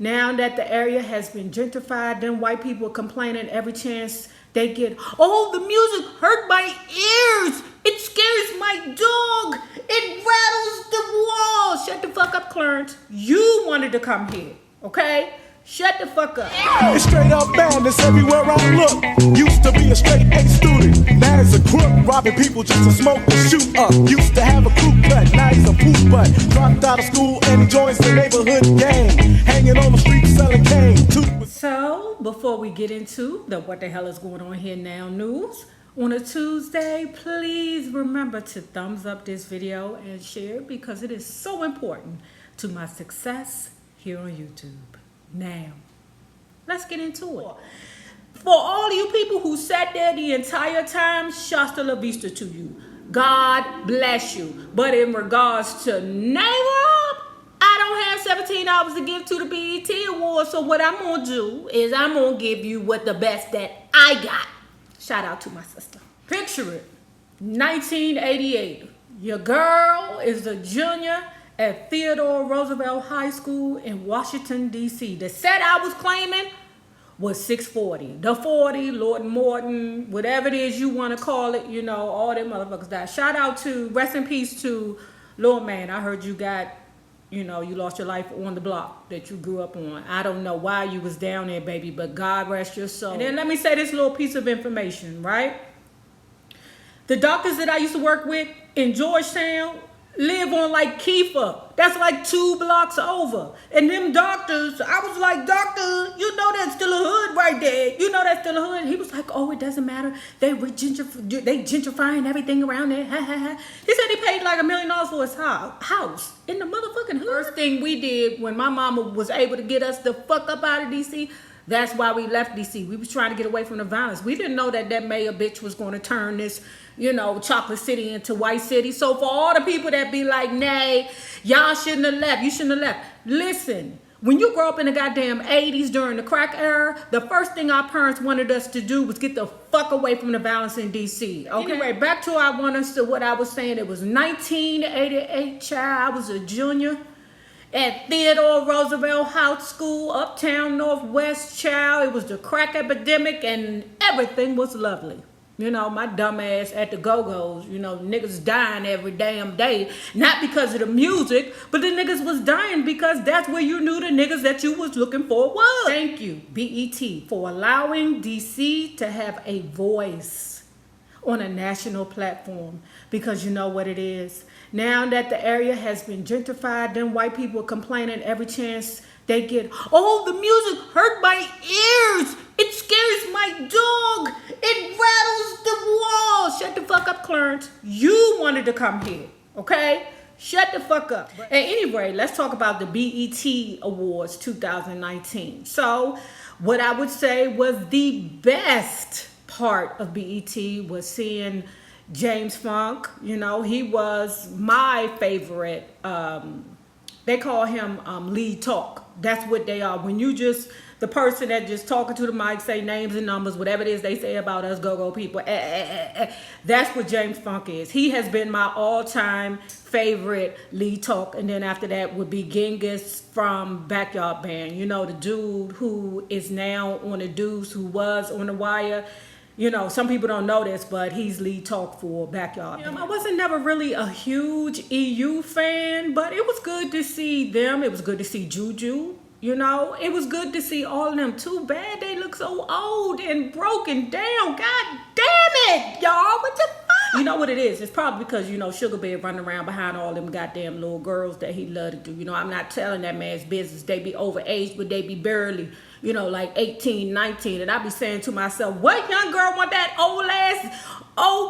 Now that the area has been gentrified, then white people complaining every chance they get. Oh, the music hurt my ears. It scares my dog. It rattles the walls. Shut the fuck up, Clarence. You wanted to come here, okay? Shut the fuck up. It's straight up madness everywhere I look. Used to be a straight A student, now he's a crook, robbing people just to smoke and shoot up. Used to have a crew cut, now he's a poop butt. Dropped out of school and he joins the neighborhood gang, hanging on the street selling cane. So, before we get into the what the hell is going on here now news, on a Tuesday, please remember to thumbs up this video and share it because it is so important to my success here on YouTube. Now, let's get into it. For all you people who sat there the entire time, hasta la vista to you. God bless you. But in regards to name up, I don't have $17 to give to the BET Awards. So what I'm going to do is I'm going to give you what the best that I got. Shout out to my sister. Picture it. 1988. Your girl is a junior at W.0.R.S.T High School in Washington, D.C. The set I was claiming was 640. The 40, Lord and Morton, whatever it is you want to call it, you know, all them motherfuckers died. Shout out to, rest in peace to Al0ne. I heard you got, you know, you lost your life on the block that you grew up on. I don't know why you was down there, baby, but God rest your soul. And then let me say this little piece of information, right? The doctors that I used to work with in Georgetown live on like Kiefer. That's like 2 blocks over. And them doctors, I was like, doctor, you know that's still a hood right there. You know that's still a hood. He was like, oh, it doesn't matter. They gentrifying everything around there. He said he paid like $1 million for his house in the motherfucking hood. First thing we did when my mama was able to get us the fuck up out of D.C., that's why we left D.C. We was trying to get away from the violence. We didn't know that mayor bitch was going to turn this, you know, chocolate city into white city. So for all the people that be like, nay, y'all shouldn't have left. You shouldn't have left. Listen, when you grow up in the goddamn 80s during the crack era, the first thing our parents wanted us to do was get the fuck away from the violence in D.C. Okay? Anyway, back to what I was saying. It was 1988, child. I was a junior at W.0.R.S.T High School, uptown Northwest, child. It was the crack epidemic and everything was lovely. You know, my dumb ass at the go-go's, you know, niggas dying every damn day. Not because of the music, but the niggas was dying because that's where you knew the niggas that you was looking for was. Thank you, BET, for allowing DC to have a voice on a national platform. Because you know what it is. Now that the area has been gentrified, then white people complaining every chance they get. Oh, the music hurt my ears. It scares my dog. It rattles the walls. Shut the fuck up, Clarence. You wanted to come here, okay? Shut the fuck up. At any rate, let's talk about the BET Awards 2019. So, what I would say was the best part of BET was seeing James Funk. You know, he was my favorite. They call him lead talk. That's what they are. When you just, the person that just talking to the mic, say names and numbers, whatever it is they say about us go-go people. That's what James Funk is. He has been my all-time favorite lead talk. And then after that would be Genghis from Backyard Band. You know, the dude who is now on the Deuce, who was on The Wire. You know, some people don't know this, but he's lead talk for Backyard. I wasn't never really a huge EU fan, but it was good to see them. It was good to see Juju. You know, it was good to see all of them. Too bad they look so old and broken down. God damn it, y'all. What the fuck? You know what it is? It's probably because, you know, Sugar Bear running around behind all them goddamn little girls that he loved to do. You know, I'm not telling that man's business. They be overaged, but they be barely, you know, like 18, 19. And I be saying to myself, what young girl want that old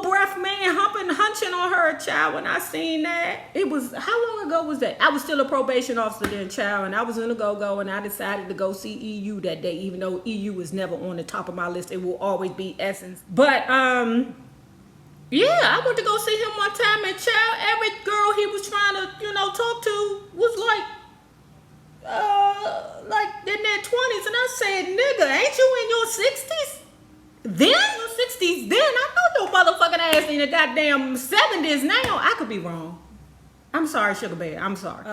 breath man hunching on her, child? When I seen that, it was, how long ago was that? I was still a probation officer then, child, and I was in a go-go, and I decided to go see EU that day, even though EU was never on the top of my list. It will always be Essence. But, yeah, I went to go see him one time, and child, every girl he was trying to, you know, talk to was like in their 20s, and I said, nigga, ain't you in your 60s? Then? Your 60s then? I know your motherfucking ass in the goddamn 70s now. I could be wrong. I'm sorry, Sugar Bear. I'm sorry.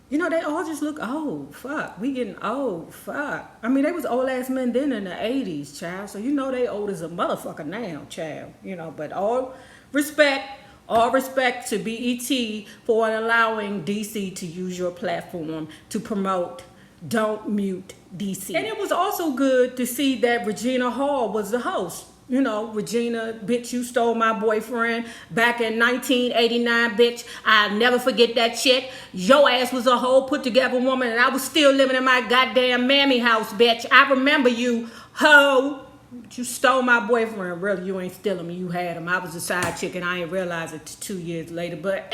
You know, they all just look old. Fuck. We getting old. Fuck. I mean, they was old ass men then in the 80s, child. So you know they old as a motherfucker now, child. You know, but all respect to BET for allowing DC to use your platform to promote Don't Mute DC. And it was also good to see that Regina Hall was the host. You know, Regina, bitch, you stole my boyfriend back in 1989, bitch. I'll never forget that shit. Your ass was a whole put together woman and I was still living in my goddamn mammy house, bitch. I remember you, hoe. You stole my boyfriend. Really, you ain't stealing me. You had him. I was a side chick and I ain't realize it 2 years later, but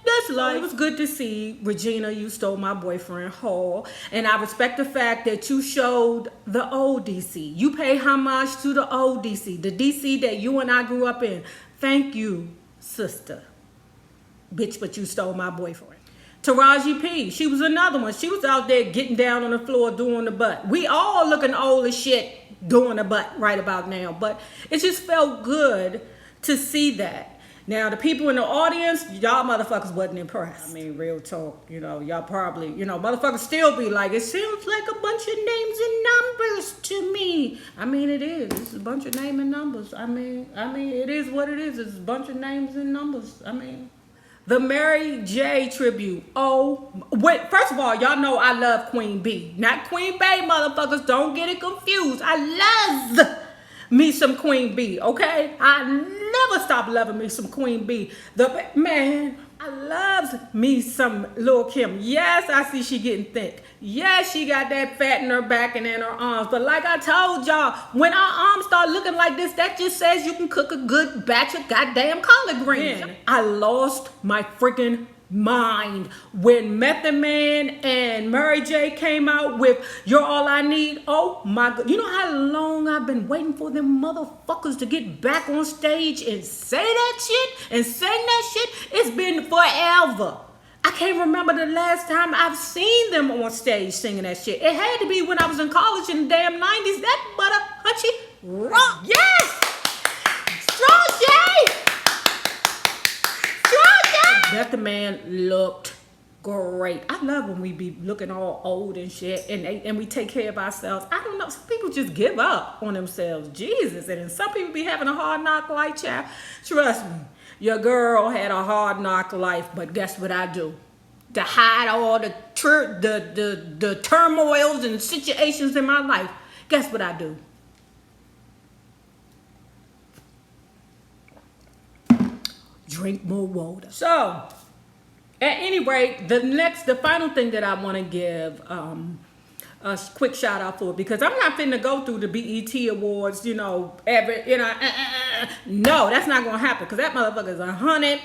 that's life. It was good to see Regina, you stole my boyfriend, Hall. And I respect the fact that you showed the old DC. You pay homage to the old DC, the DC that you and I grew up in. Thank you, sister. Bitch, but you stole my boyfriend. Taraji P, she was another one. She was out there getting down on the floor doing the butt. We all looking old as shit doing the butt right about now. But it just felt good to see that. Now, the people in the audience, y'all motherfuckers wasn't impressed. I mean, real talk, you know, y'all probably, you know, motherfuckers still be like, it seems like a bunch of names and numbers to me. I mean, it is. It's a bunch of names and numbers. I mean, it is what it is. It's a bunch of names and numbers. I mean, the Mary J tribute. Oh, wait, first of all, y'all know I love Queen B. Not Queen Bey, motherfuckers. Don't get it confused. I love me some Queen B, okay? I never stop loving me some Queen B. Man, I love me some Lil' Kim. Yes, I see she getting thick. Yes, she got that fat in her back and in her arms. But like I told y'all, when our arms start looking like this, that just says you can cook a good batch of goddamn collard greens. I lost my freaking mind when Method Man and Mary J came out with You're All I Need. Oh my God. You know how long I've been waiting for them motherfuckers to get back on stage and say that shit and sing that shit? It's been forever. I can't remember the last time I've seen them on stage singing that shit. It had to be when I was in college in the damn 90s. That butter punchy rock. Yes! Strong J! That the man looked great. I love when we be looking all old and shit and we take care of ourselves. I don't know. Some people just give up on themselves. Jesus. And then some people be having a hard knock life, child. Trust me. Your girl had a hard knock life, but guess what I do? To hide all the turmoils and situations in my life. Guess what I do? Drink more water. So, at any rate, the final thing that I want to give a quick shout out for, because I'm not finna go through the BET Awards, no, that's not gonna happen, because that motherfucker is 100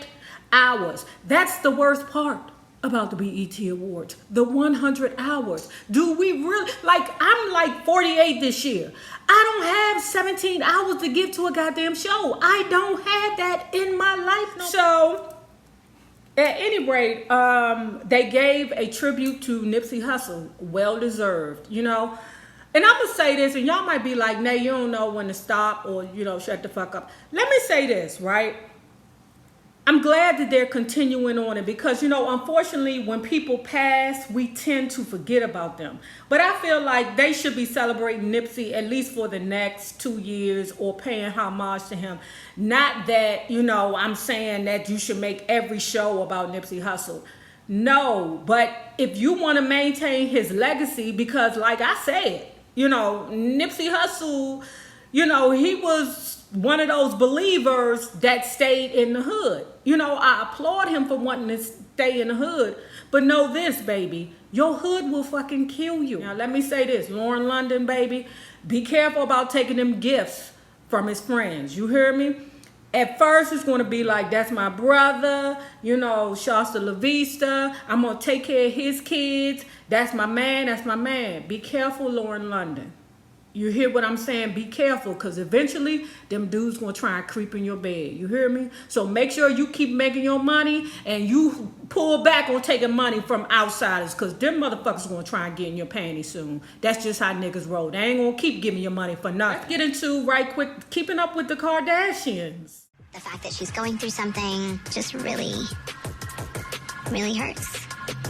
hours. That's the worst part about the BET Awards, the 100 hours. Do we really, I'm like 48 this year. I don't have 17 hours to give to a goddamn show. I don't have that in my life. No. So, at any rate, they gave a tribute to Nipsey Hussle. Well deserved, And I'm going to say this, and y'all might be like, Nay, you don't know when to stop or, shut the fuck up. Let me say this, right? I'm glad that they're continuing on it because, unfortunately, when people pass, we tend to forget about them. But I feel like they should be celebrating Nipsey at least for the next 2 years or paying homage to him. Not that, I'm saying that you should make every show about Nipsey Hussle. No, but if you want to maintain his legacy, because like I said, Nipsey Hussle, he was one of those believers that stayed in the hood. I applaud him for wanting to stay in the hood. But know this, baby. Your hood will fucking kill you. Now, let me say this. Lauren London, baby. Be careful about taking them gifts from his friends. You hear me? At first, it's going to be like, that's my brother. Shasta La Vista. I'm going to take care of his kids. That's my man. That's my man. Be careful, Lauren London. You hear what I'm saying? Be careful, because eventually them dudes gonna try and creep in your bed. You hear me? So make sure you keep making your money and you pull back on taking money from outsiders, because them motherfuckers gonna try and get in your panties soon. That's just how niggas roll. They ain't gonna keep giving you money for nothing. Let's get into right quick, keeping up with the Kardashians. The fact that she's going through something just really, really hurts.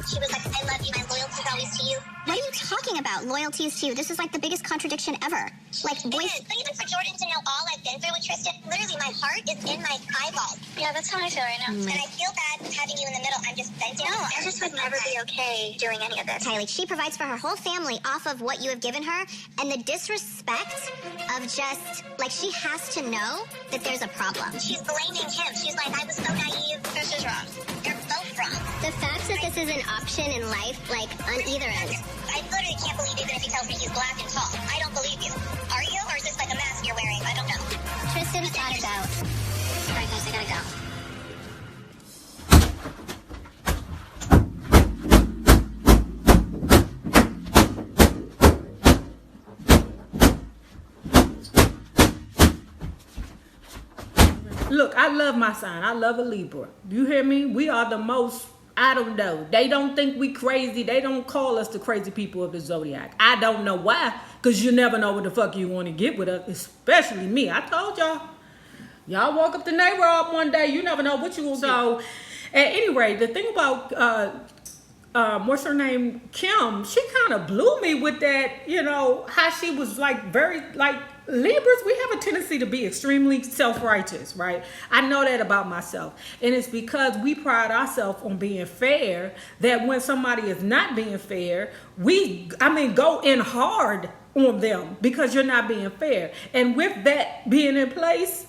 She was like, I love you, my loyalty is always to you. What are you talking about? Loyalty is to you. This is like the biggest contradiction ever. Like, boys. But even for Jordan to know all I've been through with Tristan, literally my heart is in my eyeballs. Yeah, that's how I feel right now. And I feel bad having you in the middle. I'm just venting. No, I just would never be okay doing any of this. Kylie, she provides for her whole family off of what you have given her, and the disrespect of just, like, she has to know that there's a problem. She's blaming him. She's like, I was so naive. This is wrong. They're both wrong. The fact that this is an option in life, like, on either end. I literally can't believe even if he tells me he's black and tall. I don't believe you. Are you? Or is this like a mask you're wearing? I don't know. Tristan's gotta go. All right, guys, I gotta go. Look, I love my sign. I love a Libra. You hear me? We are the most, I don't know. They don't think we crazy. They don't call us the crazy people of the zodiac. I don't know why, because you never know what the fuck you want to get with us, especially me. I told y'all. Y'all walk up the neighborhood one day, you never know what you will get. So, at any rate, the thing about, what's her name? Kim, she kind of blew me with that, you know, how she was like very, like, Libras, we have a tendency to be extremely self-righteous, right? I know that about myself. And it's because we pride ourselves on being fair that when somebody is not being fair, go in hard on them because you're not being fair. And with that being in place,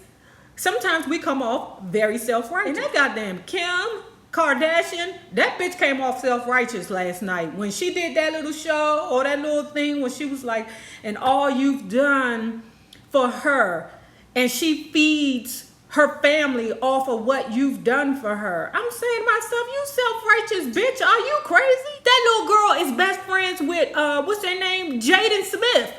sometimes we come off very self-righteous. And that goddamn Kim Kardashian, that bitch came off self-righteous last night when she did that little show or that little thing when she was like, and all you've done for her, and she feeds her family off of what you've done for her. I'm saying to myself, you self-righteous bitch, are you crazy? That little girl is best friends with what's her name, Jaden Smith.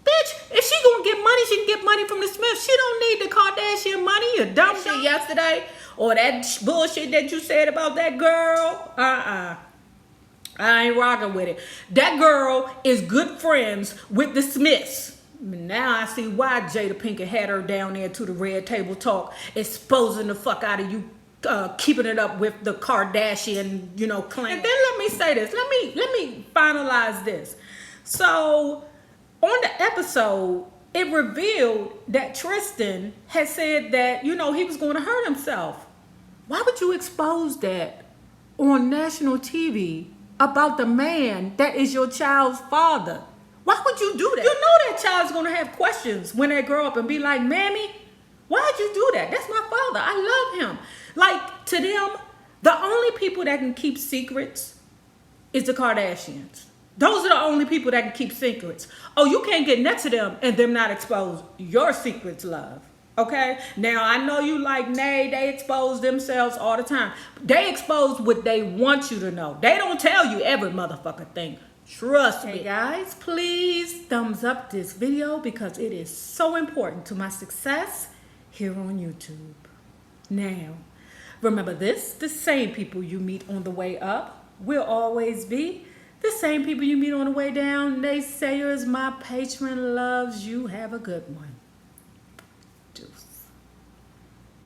Bitch, if she gonna get money, she can get money from the Smiths. She don't need the Kardashian money. You dumb shit yesterday, or that bullshit that you said about that girl. I ain't rocking with it. That girl is good friends with the Smiths. Now I see why Jada Pinkett had her down there to the red table talk, exposing the fuck out of you, keeping it up with the Kardashian, you know, clan. And then let me say this. Let me finalize this. So on the episode, it revealed that Tristan had said that, you know, he was going to hurt himself. Why would you expose that on national TV about the man that is your child's father? Why would you do that? You know that child's going to have questions when they grow up and be like, Mammy, why'd you do that? That's my father. I love him. Like, to them, the only people that can keep secrets is the Kardashians. Those are the only people that can keep secrets. Oh, you can't get next to them and them not expose your secrets, love. Okay? Now, I know you like, nay, they expose themselves all the time. They expose what they want you to know. They don't tell you every motherfucking thing. Trust me. Hey guys, please thumbs up this video because it is so important to my success here on YouTube. Now, remember this, the same people you meet on the way up will always be the same people you meet on the way down. Naysayers, my patron loves you. Have a good one.